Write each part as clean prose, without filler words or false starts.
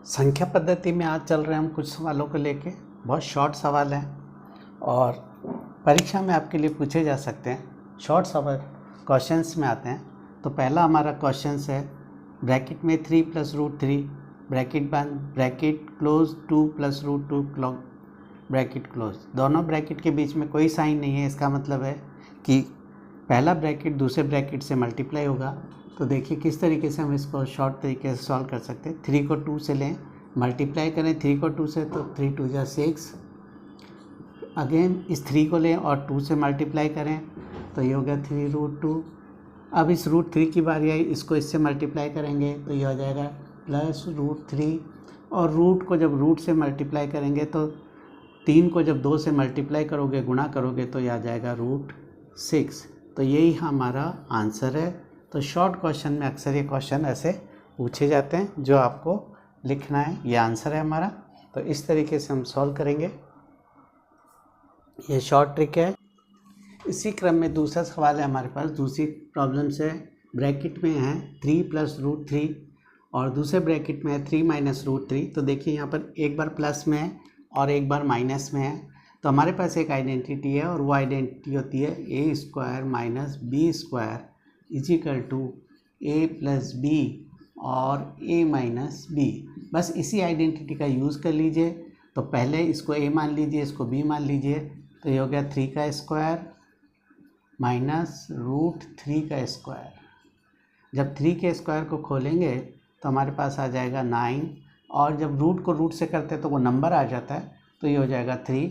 संख्या पद्धति में आज चल रहे हैं हम कुछ सवालों को लेके। बहुत शॉर्ट सवाल हैं और परीक्षा में आपके लिए पूछे जा सकते हैं। शॉर्ट सवाल क्वेश्चंस में आते हैं। तो पहला हमारा क्वेश्चंस है ब्रैकेट में 3 + √3 ब्रैकेट बंद ब्रैकेट क्लोज 2 + √2 ब्रैकेट क्लोज। दोनों ब्रैकेट के बीच में कोई साइन नहीं है। इसका मतलब है कि पहला ब्रैकेट दूसरे ब्रैकेट से मल्टीप्लाई होगा। तो देखिए किस तरीके से हम इसको शॉर्ट तरीके से सॉल्व कर सकते हैं। 3 को 2 से लें, मल्टीप्लाई करें 3 को 2 से तो 3 × 2 = 6। अगेन इस 3 को लें और 2 से मल्टीप्लाई करें तो ये हो गया 3√2। अब इस √3 की बारी आई, इसको इससे मल्टीप्लाई करेंगे तो ये हो जाएगा +√3। और रूट को जब रूट से मल्टीप्लाई करेंगे तो 3 को जब 2 से मल्टीप्लाई करोगे, गुणा करोगे तो ये आ जाएगा √6। तो यही हमारा आंसर है। तो शॉर्ट क्वेश्चन में अक्सर ये क्वेश्चन ऐसे पूछे जाते हैं जो आपको लिखना है। ये आंसर है हमारा। तो इस तरीके से हम सॉल्व करेंगे। ये शॉर्ट ट्रिक है। इसी क्रम में दूसरा सवाल है हमारे पास। दूसरी प्रॉब्लम से ब्रैकेट में है 3 + √3 और दूसरे ब्रैकेट में है 3 - √3। तो देखिए यहाँ पर एक बार प्लस में है और एक बार माइनस में है। तो हमारे पास एक आइडेंटिटी है और वो आइडेंटिटी होती है a² - b² = a + b और a - b। बस इसी आइडेंटिटी का यूज़ कर लीजिए। तो पहले इसको a मान लीजिए, इसको b मान लीजिए। तो ये हो गया 3 का स्क्वायर -√3 का स्क्वायर। जब 3 के स्क्वायर को खोलेंगे तो हमारे पास आ जाएगा 9 और जब रूट को रूट से करते हैं तो वो नंबर आ जाता है। तो ये हो जाएगा 3।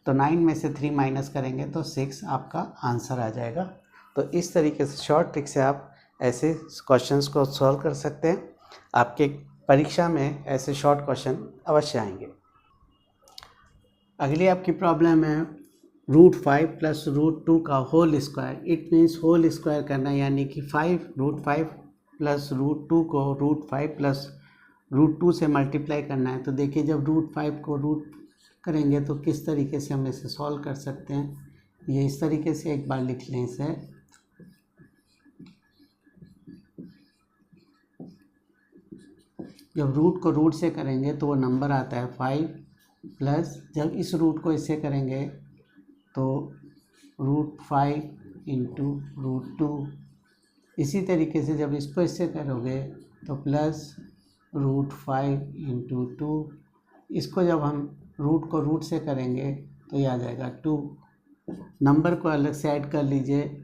तो 9 में से 3 माइनस करेंगे तो 6 आपका आंसर आ जाएगा। तो इस तरीके से शॉर्ट ट्रिक से आप ऐसे क्वेश्चंस को सॉल्व कर सकते हैं। आपके परीक्षा में ऐसे शॉर्ट क्वेश्चन अवश्य आएंगे। अगली आपकी प्रॉब्लम है √5 + √2 का whole square. It means whole square करना, यानी कि √5 + √2 को √5 + √2 से मल्टीप्लाई करना है। तो देखिए जब √5 को रूट करेंगे तो किस तरीके से हम इसे सॉल्व कर सकते हैं। ये इस तरीके से एक बार लिख लें इसे। जब रूट को रूट से करेंगे तो वो नंबर आता है 5 प्लस जब इस रूट को इससे करेंगे तो √5 × √2। इसी तरीके से जब इसको इससे करोगे तो +√5 × 2। इसको जब हम रूट को रूट से करेंगे तो ये आ जाएगा 2। नंबर को अलग से ऐड कर लीजिए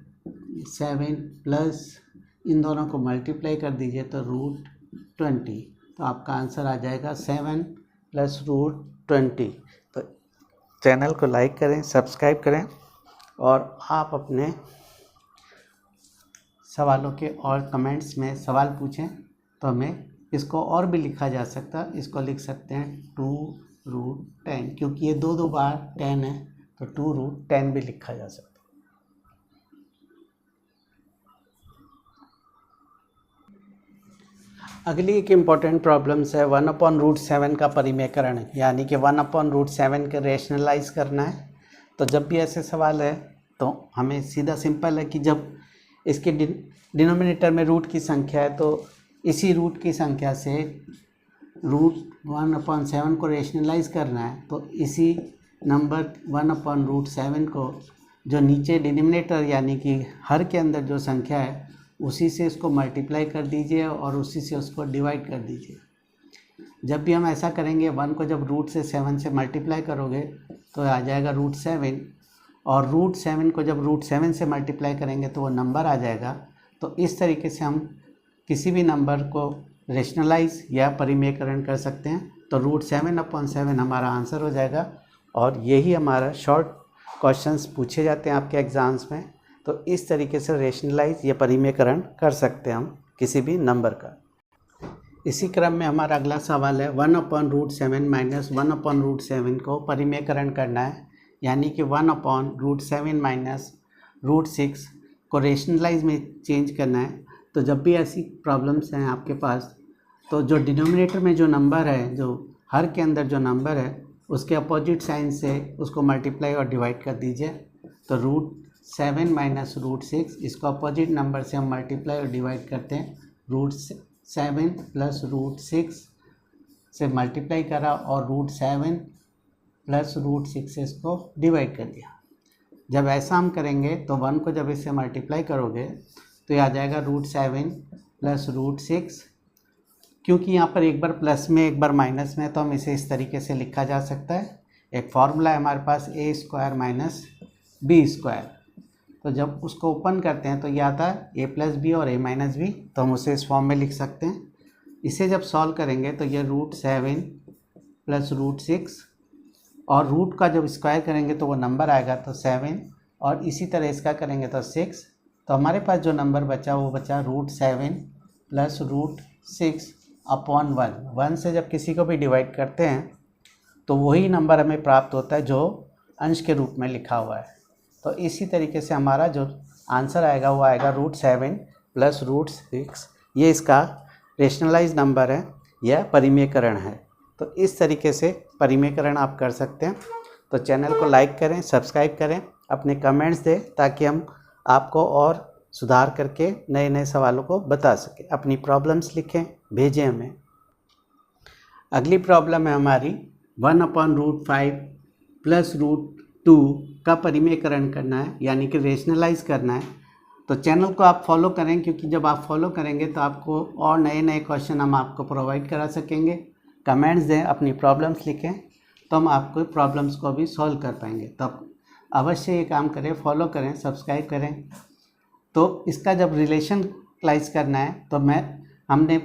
7 प्लस इन दोनों को मल्टीप्लाई कर दीजिए तो √20। तो आपका आंसर आ जाएगा 7 + √20। तो चैनल को लाइक करें, सब्सक्राइब करें और आप अपने सवालों के और कमेंट्स में सवाल पूछें तो हमें इसको और भी लिखा जा सकता है। इसको लिख सकते हैं 2√10, क्योंकि ये दो बार 10 है तो 2√10 भी लिखा जा सकता है। अगली एक इम्पॉर्टेंट प्रॉब्लम्स है 1/√7 का परिमेयकरण, यानी कि 1/√7 का रेशनलाइज करना है। तो जब भी ऐसे सवाल है तो हमें सीधा सिंपल है कि जब इसके डिनोमिनेटर में रूट की संख्या है तो इसी रूट की संख्या से √1/7 को रेशनलाइज करना है। तो इसी नंबर 1/√7 को जो नीचे डिनोमिनेटर यानी कि हर के अंदर जो संख्या है उसी से इसको मल्टीप्लाई कर दीजिए और उसी से उसको डिवाइड कर दीजिए। जब भी हम ऐसा करेंगे 1 को जब √7 से मल्टीप्लाई करोगे तो आ जाएगा √7 और √7 को जब √7 से मल्टीप्लाई करेंगे तो वो नंबर आ जाएगा। तो इस तरीके से हम किसी भी नंबर को रेशनलाइज या परिमेयकरण कर सकते हैं। तो √7/7 हमारा आंसर हो जाएगा और यही हमारा शॉर्ट क्वेश्चंस पूछे जाते हैं आपके एग्ज़ाम्स में। तो इस तरीके से रेशनलाइज या परिमेयकरण कर सकते हैं हम किसी भी नंबर का। इसी क्रम में हमारा अगला सवाल है 1/√7 - 1/√7 को परिमेयकरण करना है, यानी कि 1/√7 - √6 को रेशनलाइज में चेंज करना है। तो जब भी ऐसी प्रॉब्लम्स हैं आपके पास तो जो डिनोमिनेटर में जो नंबर है, जो हर के अंदर जो नंबर है उसके अपोजिट साइन से उसको मल्टीप्लाई और डिवाइड कर दीजिए। तो √7 - √6 इसको अपोजिट नंबर से हम मल्टीप्लाई और डिवाइड करते हैं। √7 + √6 से मल्टीप्लाई करा और √7 प्लस √6 से इसको डिवाइड कर दिया। जब ऐसा हम करेंगे तो 1 को जब इससे मल्टीप्लाई करोगे तो ये आ जाएगा √7 प्लस √6। क्योंकि यहाँ पर एक बार प्लस में एक बार माइनस में, तो हम इसे इस तरीके से लिखा जा सकता है। एक फार्मूला है हमारे पास a² माइनस b²। तो जब उसको ओपन करते हैं तो ये आता है a प्लस बी और a माइनस बी, तो हम उसे इस फॉर्म में लिख सकते हैं। इसे जब सॉल्व करेंगे तो ये √7 प्लस √6 और रूट का जब स्क्वायर करेंगे तो वो नंबर आएगा तो 7, और इसी तरह इसका करेंगे तो 6। तो हमारे पास जो नंबर बचा वो बचा √7 प्लस √6 अपॉन 1 से जब किसी को भी डिवाइड करते हैं तो वही नंबर हमें प्राप्त होता है जो अंश के रूप में लिखा हुआ है। तो इसी तरीके से हमारा जो आंसर आएगा वो आएगा √7 प्लस √6। ये इसका रेशनलाइज नंबर है, यह परिमेयकरण है। तो इस तरीके से परिमेयकरण आप कर सकते हैं। तो चैनल को लाइक करें, सब्सक्राइब करें, अपने कमेंट्स दें ताकि हम आपको और सुधार करके नए नए सवालों को बता सकें। अपनी प्रॉब्लम्स लिखें, भेजें हमें। अगली प्रॉब्लम है हमारी 1/√5 प्लस √2 का परिमेयकरण करना है, यानी कि रेशनलाइज करना है। तो चैनल को आप फॉलो करें, क्योंकि जब आप फॉलो करेंगे तो आपको और नए नए क्वेश्चन हम आपको प्रोवाइड करा सकेंगे। कमेंट्स दें, अपनी प्रॉब्लम्स लिखें, तो हम आपको प्रॉब्लम्स को भी सॉल्व कर पाएंगे। तो आप अवश्य ये काम करें, फॉलो करें, सब्सक्राइब करें। तो इसका जब रिलेशनलाइज करना है तो हमने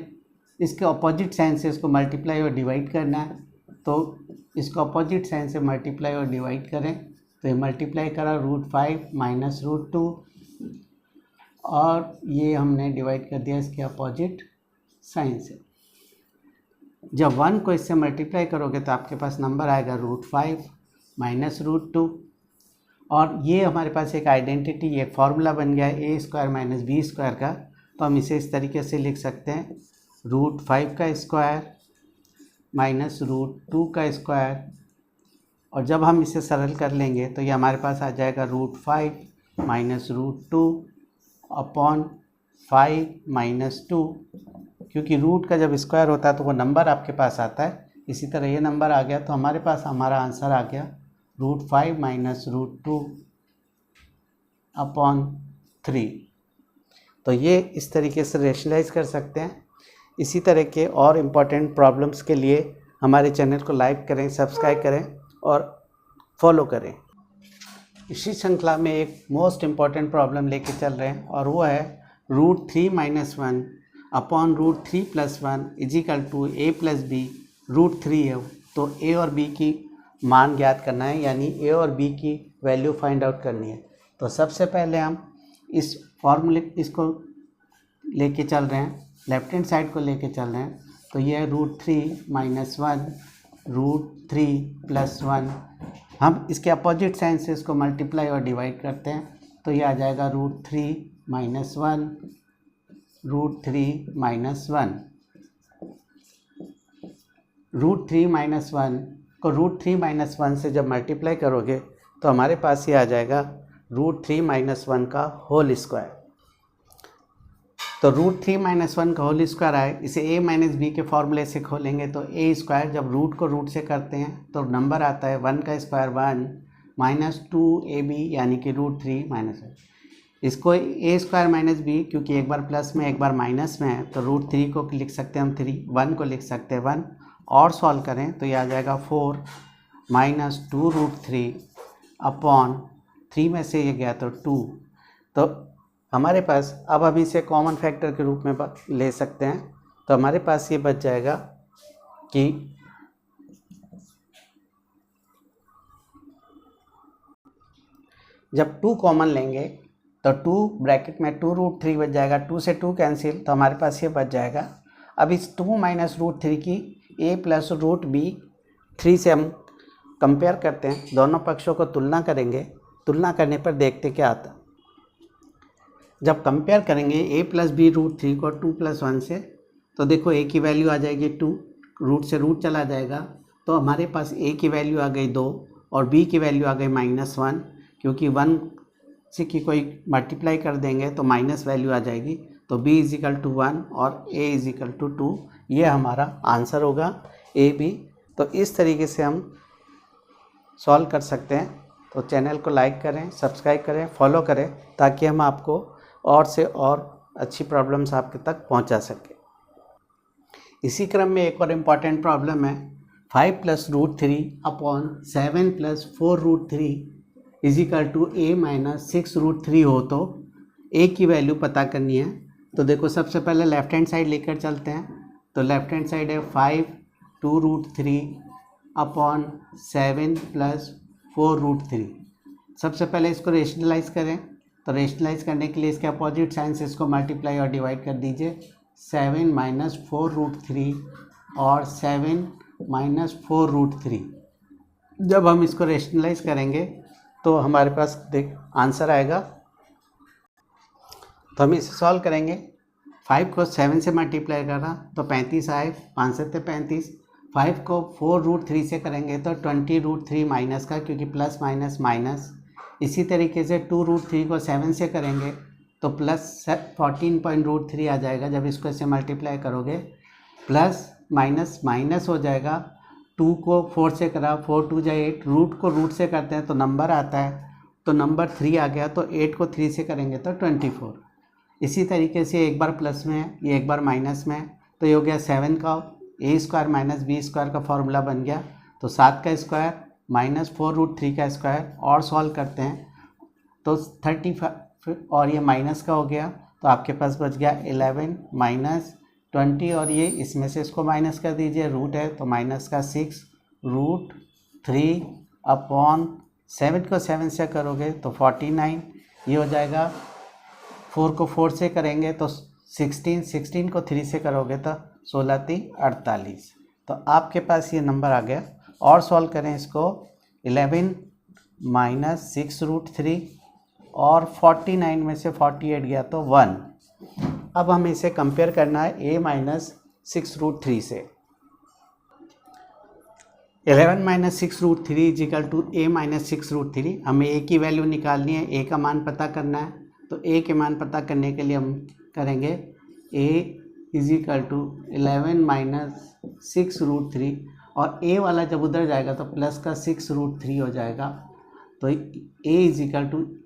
इसके अपोजिट साइन से इसको मल्टीप्लाई और डिवाइड करना है। तो इसको अपोजिट साइन से मल्टीप्लाई और डिवाइड करें तो ये मल्टीप्लाई करा √5 माइनस √2, और ये हमने डिवाइड कर दिया इसके अपोजिट साइन से। जब 1 को इससे मल्टीप्लाई करोगे तो आपके पास नंबर आएगा √5 माइनस √2, और ये हमारे पास एक आइडेंटिटी, एक फार्मूला बन गया है a² माइनस b² का। तो हम इसे इस तरीके से लिख सकते हैं √5 का स्क्वायर माइनस √2 का स्क्वायर, और जब हम इसे सरल कर लेंगे तो ये हमारे पास आ जाएगा √5 माइनस √2 अपॉन 5 माइनस 2। क्योंकि रूट का जब स्क्वायर होता है तो वो नंबर आपके पास आता है। इसी तरह ये नंबर आ गया, तो हमारे पास हमारा आंसर आ गया √5 माइनस √2 अपॉन 3। तो ये इस तरीके से रेशनलाइज कर सकते हैं। इसी तरह के और इम्पॉर्टेंट प्रॉब्लम्स के लिए हमारे चैनल को लाइक करें, सब्सक्राइब करें और फॉलो करें। इसी श्रृंखला में एक मोस्ट इम्पॉर्टेंट प्रॉब्लम लेके चल रहे हैं, और वो है √3 - 1 upon √3 + 1 is equal to a + b √3 है। तो a और b की मान ज्ञात करना है, यानी a और b की वैल्यू फाइंड आउट करनी है। तो सबसे पहले हम इस फॉर्मूले इसको लेके चल रहे हैं, लेफ्ट हैंड साइड को लेके चल रहे हैं। तो ये है √3 - 1 √3 + 1। हम इसके अपोजिट साइन से इसको मल्टीप्लाई और डिवाइड करते हैं, तो ये आ जाएगा √3 - 1 √3 - 1। √3 - 1 को √3 - 1 से जब मल्टीप्लाई करोगे तो हमारे पास ये आ जाएगा √3 - 1 का होल स्क्वायर। तो √3 - 1 का होल स्क्वायर आए, इसे a - b के फॉर्मूले से खोलेंगे तो a² जब रूट को रूट से करते हैं तो नंबर आता है 1 का स्क्वायर 1 माइनस 2ab, यानी कि √3 - 1। इसको a² - b, क्योंकि एक बार प्लस में एक बार माइनस में है, तो √3 को लिख सकते हैं हम 3, 1 को लिख सकते हैं 1, और सॉल्व करें तो ये आ जाएगा 4 माइनस 2 √3 अपॉन 3 में से ये गया तो 2। तो हमारे पास अब हम इसे कॉमन फैक्टर के रूप में ले सकते हैं। तो हमारे पास ये बच जाएगा कि जब 2 कॉमन लेंगे तो 2 ब्रैकेट में 2 √3 बच जाएगा, 2 से 2 कैंसिल, तो हमारे पास ये बच जाएगा। अब इस 2 माइनस √3 की a प्लस √b3 से हम कंपेयर करते हैं, दोनों पक्षों को तुलना करेंगे। तुलना करने पर देखते क्या आता। जब कंपेयर करेंगे a प्लस b √3 को 2 + 1 से, तो देखो a की वैल्यू आ जाएगी 2, रूट से रूट चला जाएगा, तो हमारे पास a की वैल्यू आ गई 2 और b की वैल्यू आ गई -1, क्योंकि 1 से की कोई मल्टीप्लाई कर देंगे तो माइनस वैल्यू आ जाएगी। तो b = 1 और a = 2, ये हमारा आंसर होगा। A B. तो इस तरीके से हम सॉल्व कर सकते हैं। तो चैनल को लाइक करें, सब्सक्राइब करें, फॉलो करें, ताकि हम आपको और से और अच्छी प्रॉब्लम्स आपके तक पहुंचा सकें। इसी क्रम में एक और इम्पॉर्टेंट प्रॉब्लम है 5 + √3/7 + 4√3 = a - 6√3 हो तो a की वैल्यू पता करनी है। तो देखो सबसे पहले लेफ्ट हैंड साइड लेकर चलते हैं। तो लेफ्ट हैंड साइड है 5 2√3/7 + 4√3। सबसे पहले इसको रेशनलाइज करें। तो रेशनलाइज करने के लिए इसके अपोजिट साइन से इसको मल्टीप्लाई और डिवाइड कर दीजिए। 7 - 4√3 और 7 - 4√3। जब हम इसको रेशनलाइज करेंगे तो हमारे पास देख आंसर आएगा। तो हम इसे सॉल्व करेंगे। 5 को 7 से मल्टीप्लाई करा तो 35 आए, 5 से 35। 5 को 4√3 से करेंगे तो 20√3 माइनस का, क्योंकि प्लस माइनस माइनस। इसी तरीके से 2√3 को 7 से करेंगे तो प्लस 14.√3 आ जाएगा। जब इसको ऐसे मल्टीप्लाई करोगे प्लस माइनस माइनस हो जाएगा। 2 को 4 से करा, 4 2 जा 8, रूट को रूट से करते हैं तो नंबर आता है, तो नंबर 3 आ गया। तो 8 को 3 से करेंगे तो 24। इसी तरीके से एक बार प्लस में है, ये एक बार माइनस में है, तो ये हो गया 7 का a² - b² का फॉर्मूला बन गया। तो 7 का स्क्वायर - 4√3 का स्क्वायर, और सॉल्व करते हैं तो 35 और ये माइनस का हो गया, तो आपके पास बच गया 11 - 20, और ये इसमें से इसको माइनस कर दीजिए, रूट है तो माइनस का 6√3/7 को 7 से करोगे तो 49, ये हो जाएगा। 4 को 4 से करेंगे तो 16 को 3 से करोगे तो 16 × 3 = 48। तो आपके पास ये नंबर आ गया। और सॉल्व करें इसको, 11 - 6√3 और 49 में से 48 गया तो 1। अब हमें इसे कंपेयर करना है a - 6√3 से। 11 - 6√3 = a - 6√3। हमें a की वैल्यू निकालनी है, a का मान पता करना है। तो a के मान पता करने के लिए हम करेंगे a = 11 - 6√3, और a वाला जब उधर जाएगा तो प्लस का 6√3 हो जाएगा। तो a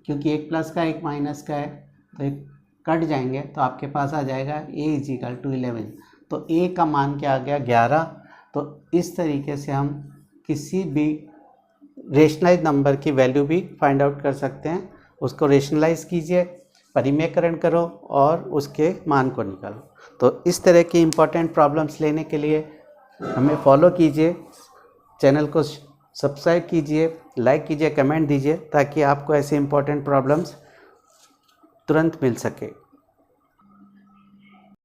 क्योंकि एक प्लस का एक माइनस का है तो एक कट जाएंगे, तो आपके पास आ जाएगा a = 11। तो a का मान क्या आ गया, 11। तो इस तरीके से हम किसी भी रेशनलाइज नंबर की वैल्यू भी फाइंड आउट कर सकते हैं। उसको रेशनलाइज कीजिए, परिमेयकरण करो और उसके मान को निकालो। तो इस तरह की इम्पोर्टेंट प्रॉब्लम्स लेने के लिए हमें फॉलो कीजिए, चैनल को सब्सक्राइब कीजिए, लाइक कीजिए, कमेंट दीजिए, ताकि आपको ऐसे इम्पोर्टेंट प्रॉब्लम्स तुरंत मिल सके।